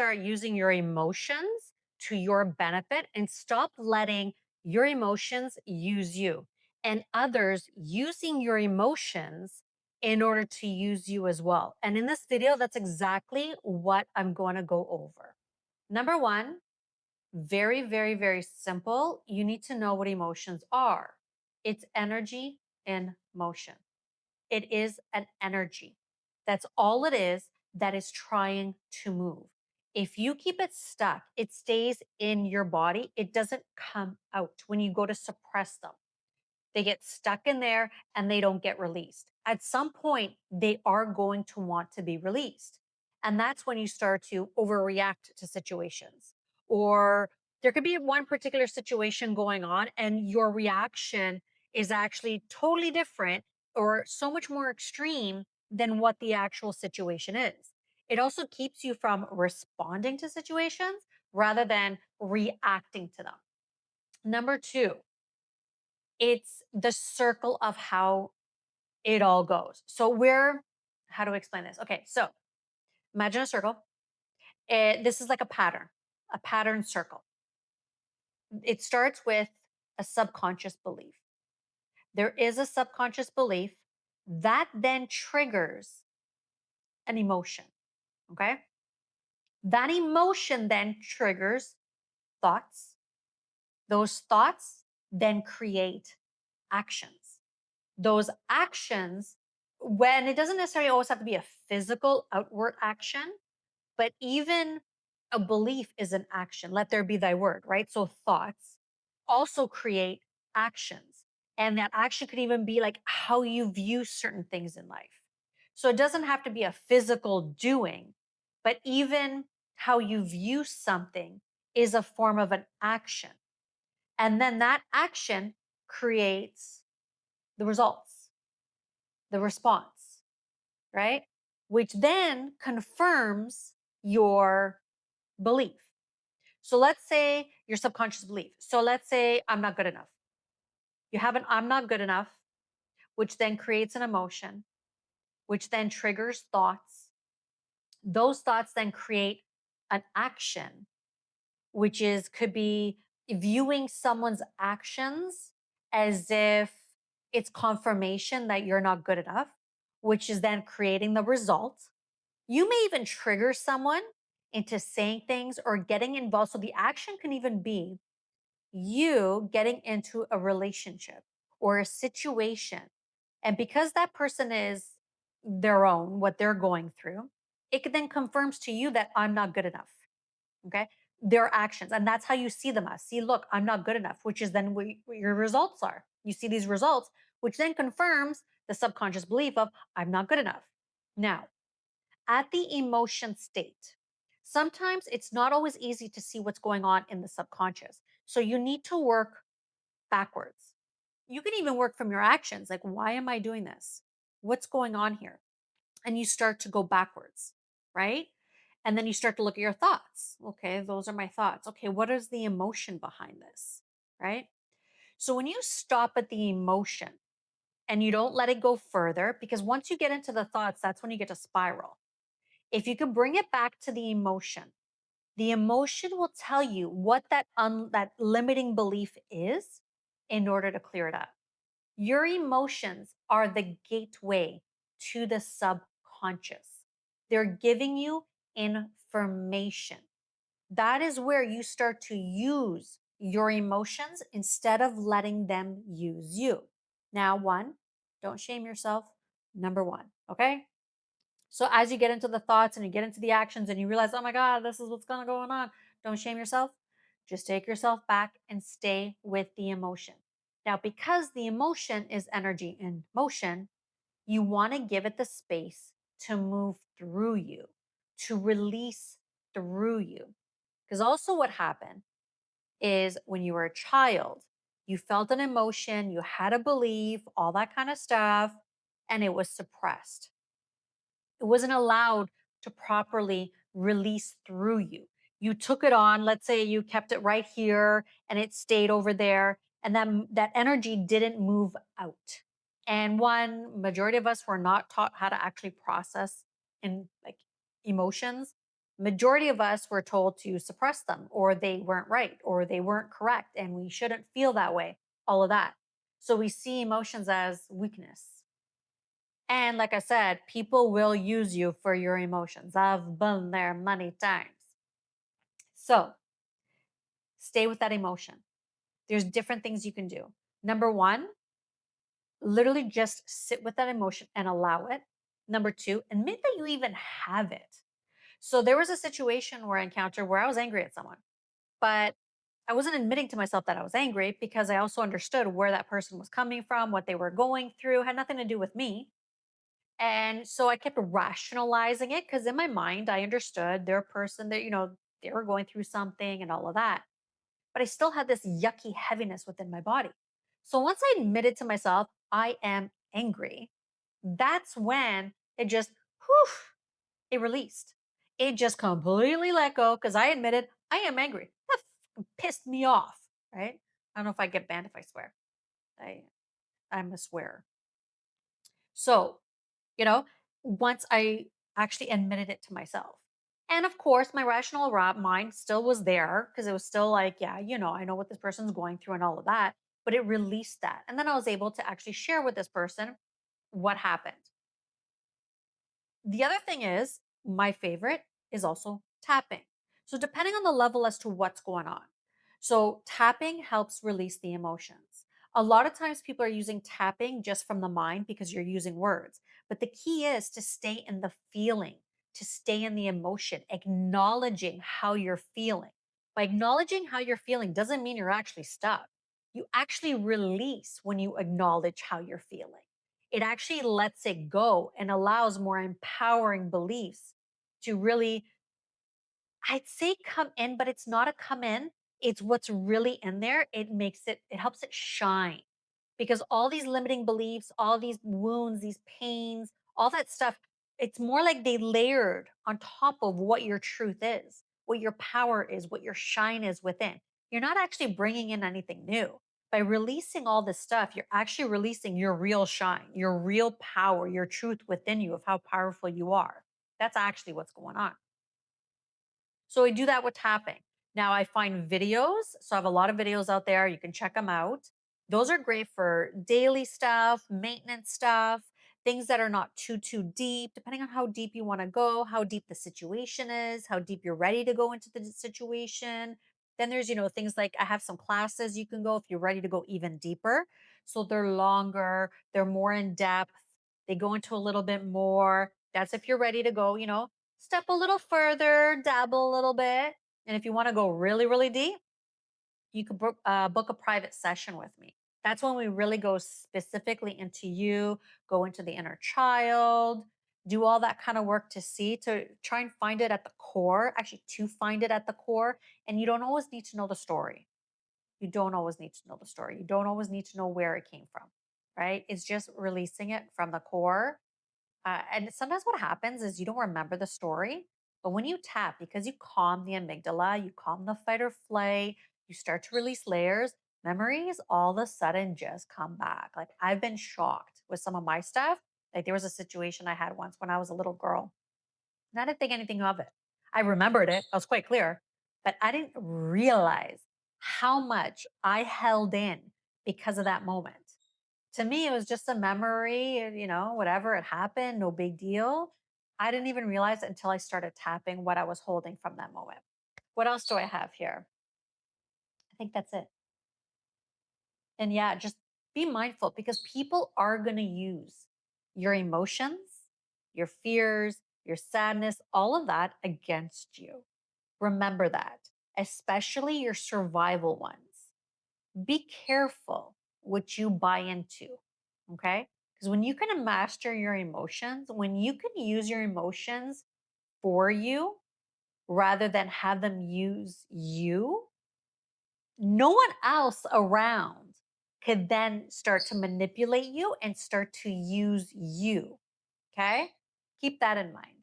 start using your emotions to your benefit and stop letting your emotions use you and others using your emotions in order to use you as well. And in this video, that's exactly what I'm going to go over. Number one, very, very, very simple. You need to know what emotions are. It's energy in motion. It is an energy. That's all it is that is trying to move. If you keep it stuck, it stays in your body. It doesn't come out when you go to suppress them. They get stuck in there and they don't get released. At some point, they are going to want to be released. And that's when you start to overreact to situations. Or there could be one particular situation going on, and your reaction is actually totally different or so much more extreme than what the actual situation is. It also keeps you from responding to situations rather than reacting to them. Number two, it's the circle of how it all goes. So how do I explain this? Okay, so imagine a circle. This is like a pattern circle. It starts with a subconscious belief. There is a subconscious belief that then triggers an emotion. Okay. That emotion then triggers thoughts. Those thoughts then create actions. Those actions, when it doesn't necessarily always have to be a physical outward action, but even a belief is an action. Let there be thy word, right? So thoughts also create actions. And that action could even be like how you view certain things in life. So it doesn't have to be a physical doing, but even how you view something is a form of an action. And then that action creates the results, the response, right? Which then confirms your belief. So let's say your subconscious belief. So let's say I'm not good enough. You have an I'm not good enough, which then creates an emotion, which then triggers thoughts. Those thoughts then create an action, which is could be viewing someone's actions as if it's confirmation that you're not good enough, which is then creating the result. You may even trigger someone into saying things or getting involved. So the action can even be you getting into a relationship or a situation. And because that person is their own, what they're going through, it then confirms to you that I'm not good enough. Okay. Their actions. And that's how you see them as see, look, I'm not good enough, which is then what your results are. You see these results, which then confirms the subconscious belief of I'm not good enough. Now, at the emotion state, sometimes it's not always easy to see what's going on in the subconscious. So you need to work backwards. You can even work from your actions like, why am I doing this? What's going on here? And you start to go backwards, right? And then you start to look at your thoughts. Okay, those are my thoughts. Okay, what is the emotion behind this, right? So when you stop at the emotion and you don't let it go further, because once you get into the thoughts, that's when you get to spiral. If you could bring it back to the emotion will tell you what that limiting belief is in order to clear it up. Your emotions are the gateway to the subconscious. They're giving you information. That is where you start to use your emotions instead of letting them use you. Now, one, don't shame yourself. Number one, okay? So as you get into the thoughts and you get into the actions and you realize, oh my God, this is what's going on, don't shame yourself. Just take yourself back and stay with the emotion. Now, because the emotion is energy in motion, you want to give it the space to move through you, to release through you. Because also, what happened is when you were a child, you felt an emotion, you had a belief, all that kind of stuff, and it was suppressed. It wasn't allowed to properly release through you. You took it on, let's say you kept it right here and it stayed over there, and that energy didn't move out. And one majority of us were not taught how to actually process in like emotions. Majority of us were told to suppress them, or they weren't right, or they weren't correct, and we shouldn't feel that way, all of that. So we see emotions as weakness. And like I said, people will use you for your emotions. I've been there many times. So stay with that emotion. There's different things you can do. Number one, literally just sit with that emotion and allow it. Number two, admit that you even have it. So there was a situation where I encountered where I was angry at someone, but I wasn't admitting to myself that I was angry because I also understood where that person was coming from, what they were going through, had nothing to do with me. And so I kept rationalizing it because in my mind, I understood their person that, they were going through something and all of that. But I still had this yucky heaviness within my body. So once I admitted to myself, I am angry, that's when it just, whew, it released. It just completely let go because I admitted I am angry. That pissed me off, right? I don't know if I get banned if I swear. I, I'm a swearer. So you know, once I actually admitted it to myself. And of course, my rational mind still was there because it was still like, yeah, I know what this person's going through and all of that, but it released that. And then I was able to actually share with this person what happened. The other thing is, my favorite is also tapping. So, depending on the level as to what's going on. So, tapping helps release the emotions. A lot of times, people are using tapping just from the mind because you're using words. But the key is to stay in the feeling, to stay in the emotion, acknowledging how you're feeling. By acknowledging how you're feeling doesn't mean you're actually stuck. You actually release when you acknowledge how you're feeling. It actually lets it go and allows more empowering beliefs to really, I'd say come in, but it's not a come in. It's what's really in there. It helps it shine because all these limiting beliefs, all these wounds, these pains, all that stuff, it's more like they layered on top of what your truth is, what your power is, what your shine is within. You're not actually bringing in anything new. By releasing all this stuff, you're actually releasing your real shine, your real power, your truth within you of how powerful you are. That's actually what's going on. So I do that with tapping. Now I find videos. So I have a lot of videos out there. You can check them out. Those are great for daily stuff, maintenance stuff, things that are not too deep, depending on how deep you want to go, how deep the situation is, how deep you're ready to go into the situation. Then there's, things like I have some classes you can go if you're ready to go even deeper. So they're longer, they're more in depth, they go into a little bit more. That's if you're ready to go, step a little further, dabble a little bit. And if you want to go really, really deep, you could book a private session with me. That's when we really go specifically into you, go into the inner child, do all that kind of work to try and find it at the core, actually, to find it at the core. And you don't always need to know the story. You don't always need to know the story. You don't always need to know where it came from, right? It's just releasing it from the core and sometimes what happens is you don't remember the story, but when you tap, because you calm the amygdala, you calm the fight or flight, you start to release layers, memories all of a sudden just come back. Like I've been shocked with some of my stuff. Like there was a situation I had once when I was a little girl, and I didn't think anything of it. I remembered it, I was quite clear, but I didn't realize how much I held in because of that moment. To me, it was just a memory, whatever, it happened, no big deal. I didn't even realize it until I started tapping what I was holding from that moment. What else do I have here? I think that's it. And yeah, just be mindful because people are going to use your emotions, your fears, your sadness, all of that against you. Remember that, especially your survival ones. Be careful what you buy into. Okay. Because when you can master your emotions, when you can use your emotions for you rather than have them use you, no one else around could then start to manipulate you and start to use you. Okay. Keep that in mind.